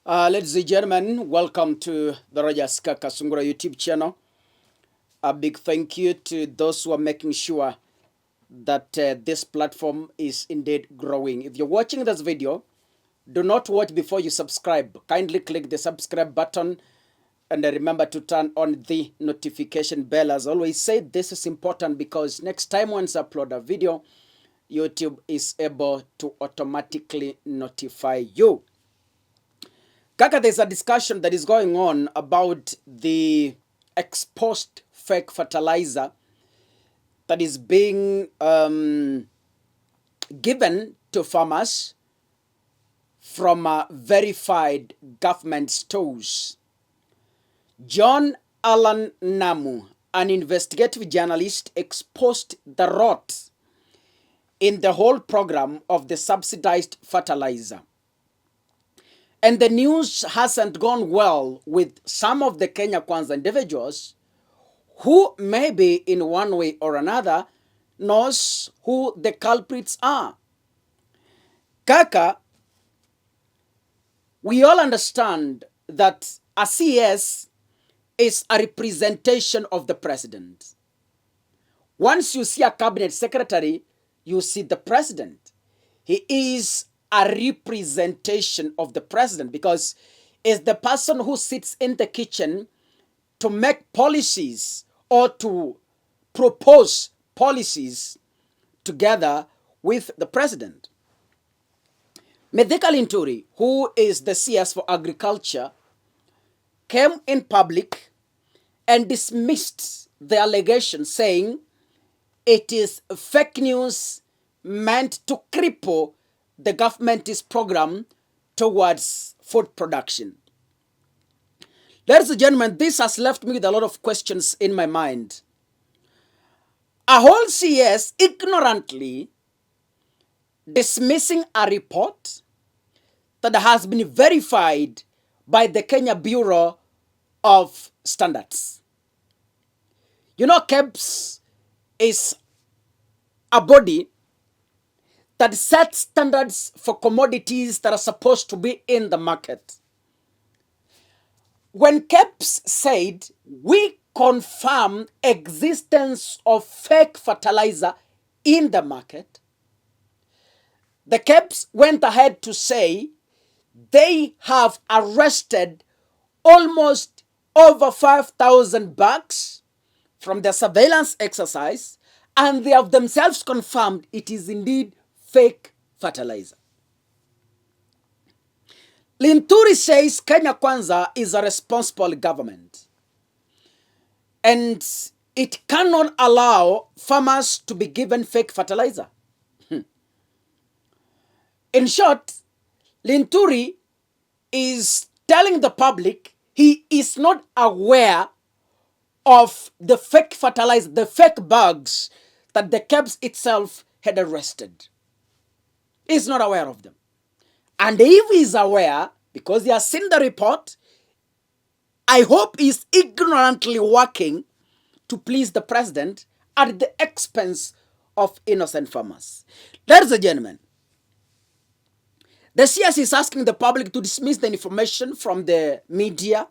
Ladies and gentlemen, welcome to the Kakasungura YouTube channel. A big thank you to those who are making sure that this platform is indeed growing. If you're watching this video, do not watch before you subscribe. Kindly click the subscribe button and remember to turn on the notification bell. As always say, this is important because next time once I upload a video, YouTube is able to automatically notify you. Kaka, there's a discussion that is going on about the exposed fake fertilizer that is being given to farmers from verified government stores. John Alan Namu, an investigative journalist, exposed the rot in the whole program of the subsidized fertilizer. And the news hasn't gone well with some of the Kenya Kwanza individuals who maybe in one way or another knows who the culprits are. Kaka, we all understand that a CS is a representation of the president. Once you see a cabinet secretary, you see the president. He is a representation of the president because it's the person who sits in the kitchen to make policies or to propose policies together with the president. Linturi, who is the CS for agriculture, came in public and dismissed the allegation, saying it is fake news meant to cripple the government's program towards food production. Ladies and gentlemen, this has left me with a lot of questions in my mind. A whole CS ignorantly dismissing a report that has been verified by the Kenya Bureau of Standards. You know, KEBS is a body that sets standards for commodities that are supposed to be in the market. When KEBS said, we confirm existence of fake fertilizer in the market, the KEBS went ahead to say they have arrested almost over 5,000 bags from the surveillance exercise, and they have themselves confirmed it is indeed fake fertilizer. Linturi says Kenya Kwanza is a responsible government and it cannot allow farmers to be given fake fertilizer. In short, Linturi is telling the public he is not aware of the fake fertilizer, the fake bugs that the KEBS itself had arrested. He's not aware of them. And if he's aware, because he has seen the report, I hope he's ignorantly working to please the president at the expense of innocent farmers. Ladies and gentlemen, the CS is asking the public to dismiss the information from the media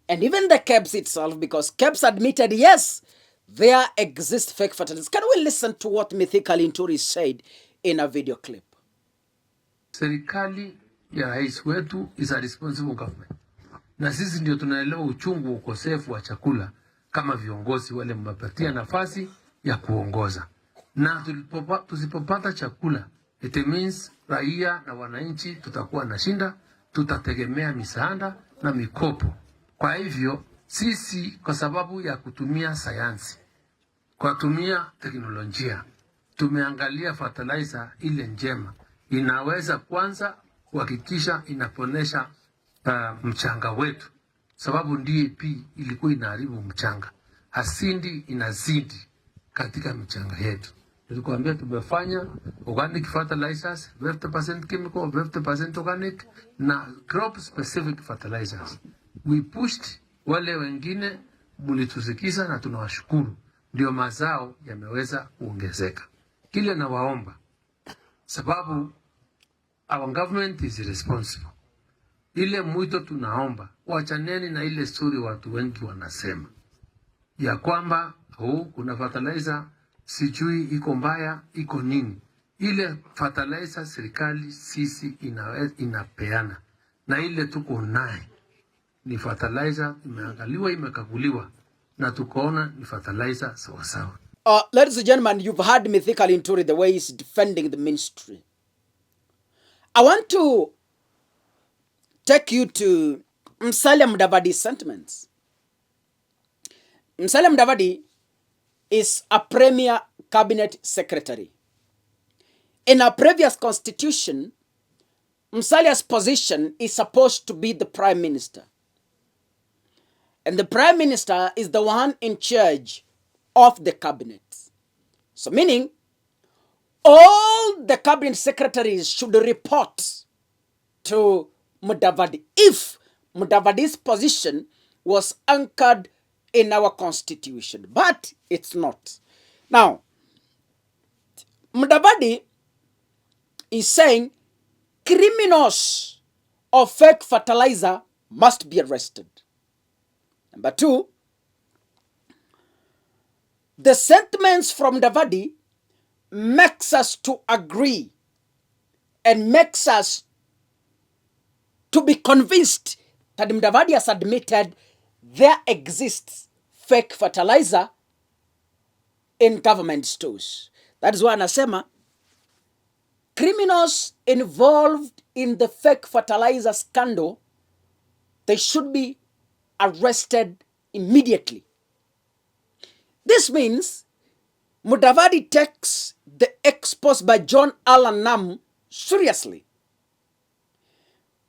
and even the KEBS itself, because KEBS admitted, yes, there exists fake fertilizers. Can we listen to what Linturi said in a video clip? Serikali ya rais wetu is a responsible government. Na sisi ndio tunaelewa uchungu ukosefu wa chakula kama viongozi wale mmepatia nafasi ya kuongoza. Na tusipopata chakula, it means raia na wananchi tutakuwa na shinda, tutategemea misaada na mikopo. Kwa hivyo sisi kwa sababu ya kutumia sayansi, kwa kutumia teknolojia, tumeangalia fertilizer ile njema inaweza kwanza kuhakikisha inaponesha mchanga wetu, sababu DAP ilikuwa inaharibu mchanga, asidi inazidi katika mchanga yetu. Nilikwambia tumefanya organic fertilizers, 50% chemical, 50% organic na crop specific fertilizers. We pushed wale wengine, mulitusikiza na tunawashukuru, ndio mazao yameweza kuongezeka. Kile na waomba, sababu our government is responsible. ile mwito tunaomba, wachaneni na ile story watu wengi wanasema ya kwamba kuna fertilizer sijui iko mbaya, iko nini. Ile fertilizer serikali sisi inapeana, na ile tuko naye ni fertilizer imeangaliwa, imekaguliwa, na tukaona ni fertilizer sawa sawa. Ladies and gentlemen, you've heard me think Linturi the way he's defending the ministry. I want to take you to Musalia Mudavadi's sentiments. Musalia Mudavadi is a premier cabinet secretary. In our previous constitution, Musalia's position is supposed to be the prime minister. And the prime minister is the one in charge of the cabinet. So meaning, all the cabinet secretaries should report to Mudavadi if Mudavadi's position was anchored in our constitution. But it's not. Now, Mudavadi is saying criminals of fake fertilizer must be arrested. Number two, the sentiments from Mudavadi makes us to agree and makes us to be convinced that Mudavadi has admitted there exists fake fertilizer in government stores. That is why anasema criminals involved in the fake fertilizer scandal, they should be arrested immediately. This means Mudavadi takes the expose by John Allan Namu seriously.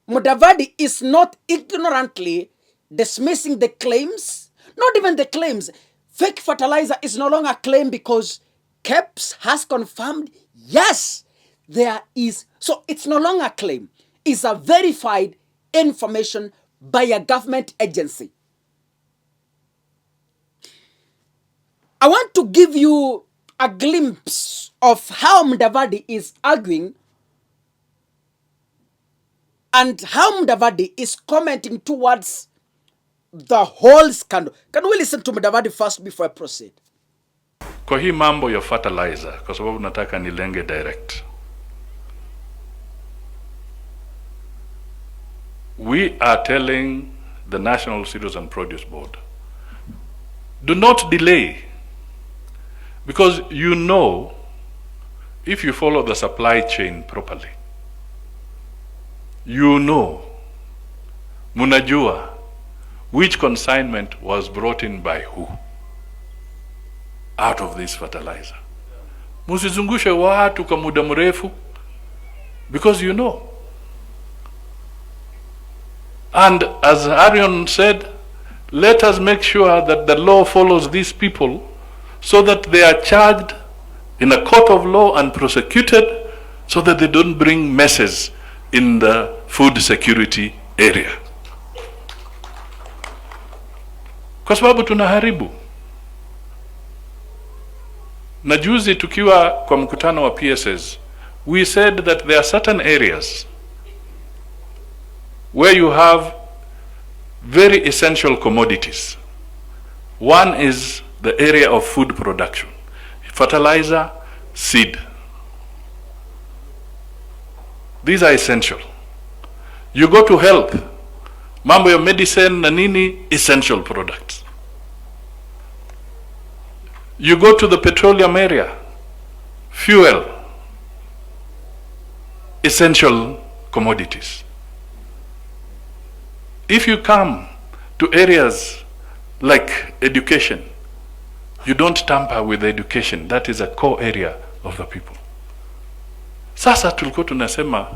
Mudavadi is not ignorantly dismissing the claims, not even the claims. Fake fertilizer is no longer a claim because KEBS has confirmed, yes, there is. So it's no longer a claim. It's a verified information by a government agency. I want to give you a glimpse of how Mudavadi is arguing and how Mudavadi is commenting towards the whole scandal. Can we listen to Mudavadi first before I proceed? Kwa hii mambo ya fertilizer, kwa sababu nataka nilenge direct. We are telling the National Cereals and Produce Board, do not delay. Because you know, if you follow the supply chain properly, you know, munajua, which consignment was brought in by who out of this fertilizer. Musizungushe watu kwa muda mrefu, because you know. And as Arion said, let us make sure that the law follows these people so that they are charged in a court of law and prosecuted so that they don't bring messes in the food security area. Kwa sababu tunaharibu. Na juzi tukiwa kwa mkutano wa PSS, we said that there are certain areas where you have very essential commodities. One is the area of food production, fertilizer, seed. These are essential. You go to health, mambo ya medicine na nini, essential products. You go to the petroleum area, fuel, essential commodities. If you come to areas like education, you don't tamper with education. That is a core area of the people. Sasa tulikuwa tunasema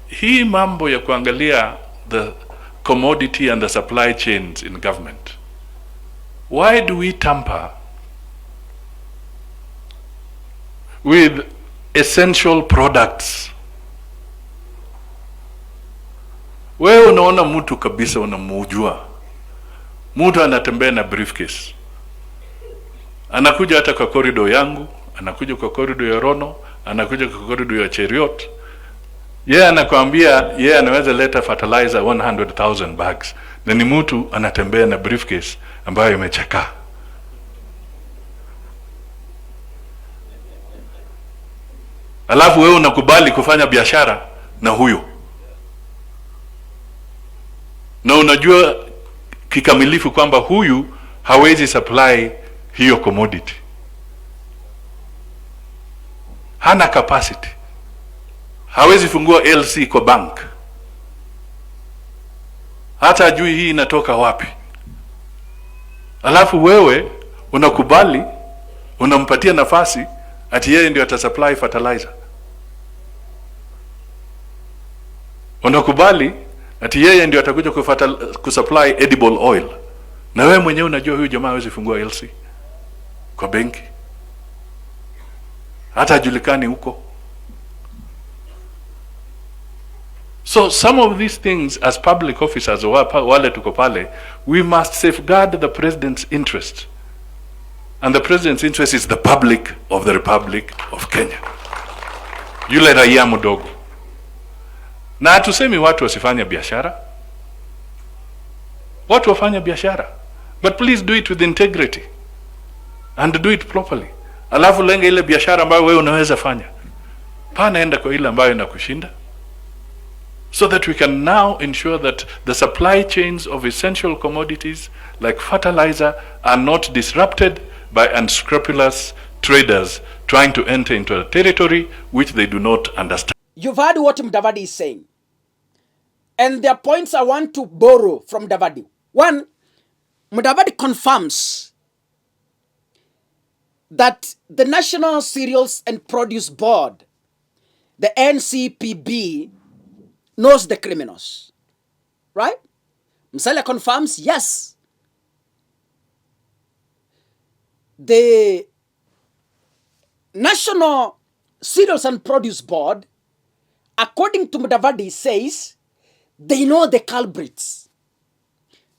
hii mambo ya kuangalia the commodity and the supply chains in government. Why do we tamper with essential products? Wewe unaona mtu kabisa unamujua. Mtu anatembea na briefcase. Anakuja hata kwa corridor yangu, anakuja kwa corridor ya Rono, anakuja kwa corridor ya Cheriot. Yeye anakuambia yeye anaweza leta fertilizer 100,000 bags, na ni mtu anatembea na briefcase ambayo imechakaa. Alafu wewe unakubali kufanya biashara na huyo, na unajua kikamilifu kwamba huyu hawezi supply hiyo commodity, hana capacity, hawezi fungua LC kwa bank, hata ajui hii inatoka wapi. Alafu wewe unakubali, unampatia nafasi ati yeye ndio atasupply fertilizer. Unakubali ati yeye ndio atakuja kusupply edible oil, na wewe mwenyewe unajua huyu jamaa hawezi fungua LC kwa benki, hata ajulikani huko. So some of these things as public officers, wale tuko pale, we must safeguard the president's interest, and the president's interest is the public of the Republic of Kenya, yule raia mdogo. Na hatusemi watu wasifanye biashara, watu wafanye biashara, but please do it with integrity and do it properly. Alafu lenga ile biashara ambayo wewe unaweza fanya, naenda kwa ile ambayo inakushinda, so that we can now ensure that the supply chains of essential commodities like fertilizer are not disrupted by unscrupulous traders trying to enter into a territory which they do not understand. You've heard what Mudavadi is saying, and there are points I want to borrow from Mudavadi. One, Mudavadi confirms that the National Cereals and Produce Board, the NCPB, knows the criminals, right? Msala confirms, yes, the National Cereals and Produce Board, according to Mudavadi, says they know the culprits.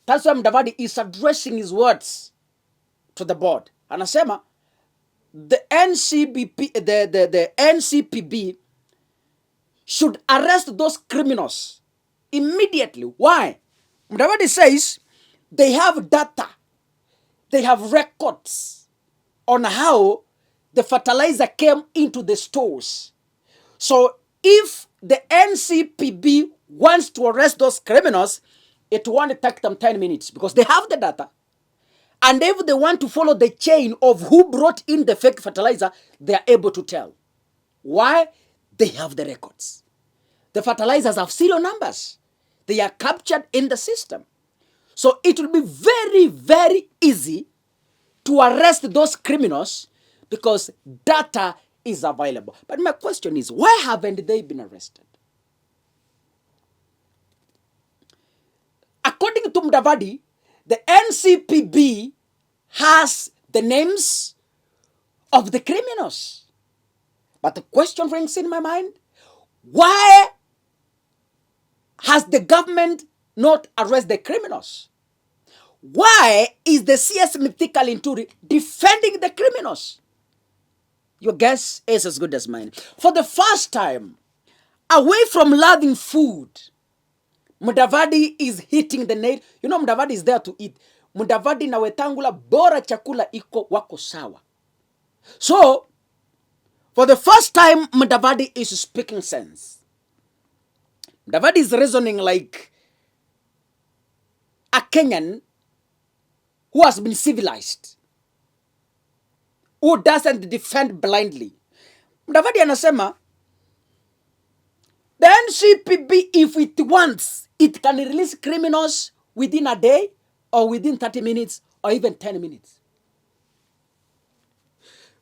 That's why Mudavadi is addressing his words to the board. Anasema, the NCPB should arrest those criminals immediately. Why? Mudavadi says they have data, they have records on how the fertilizer came into the stores. So if the NCPB wants to arrest those criminals, it won't take them 10 minutes because they have the data. And if they want to follow the chain of who brought in the fake fertilizer, they are able to tell. Why? They have the records. The fertilizers have serial numbers. They are captured in the system. So it will be very, very easy to arrest those criminals because data is available. But my question is, why haven't they been arrested? According to Mudavadi, the NCPB has the names of the criminals. But the question rings in my mind, why has the government not arrested the criminals? Why is the CS Mythical Linturi defending the criminals? Your guess is as good as mine. For the first time, away from loving food, Mudavadi is hitting the nail. You know, Mudavadi is there to eat. Mudavadi na Wetangula bora chakula iko wako sawa. So, for the first time, Mudavadi is speaking sense. Mudavadi is reasoning like a Kenyan who has been civilized, who doesn't defend blindly. Mudavadi anasema, the NCPB, if it wants, it can release criminals within a day or within 30 minutes or even 10 minutes.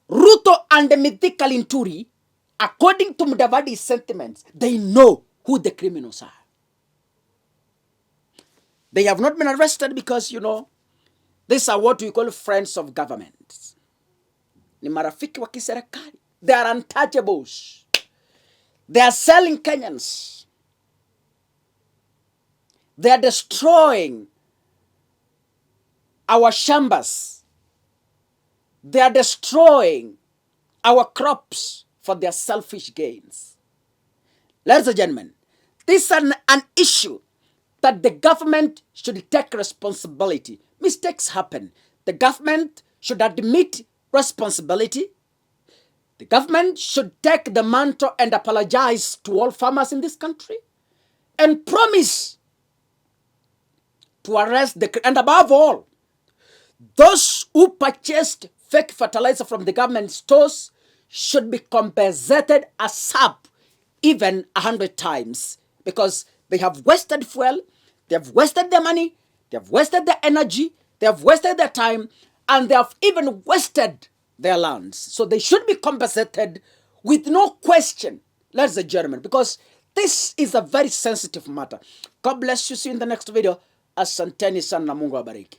Ruto and the Mythical Linturi, according to Mudavadi's sentiments, they know who the criminals are. They have not been arrested because, you know, these are what we call friends of government. Ni marafiki wa kiserikali. They are untouchables. They are selling Kenyans. They are destroying our shambas. They are destroying our crops for their selfish gains. Ladies and gentlemen, this is an issue that the government should take responsibility. Mistakes happen. The government should admit responsibility. The government should take the mantle and apologize to all farmers in this country and promise to arrest and above all, those who purchased fake fertilizer from the government stores should be compensated ASAP, even 100 times, because they have wasted fuel, they have wasted their money, they have wasted their energy, they have wasted their time, and they have even wasted their lands. So they should be compensated with no question, ladies and gentlemen, because this is a very sensitive matter. God bless you. See you in the next video. Asanteni sana na Mungu awabariki.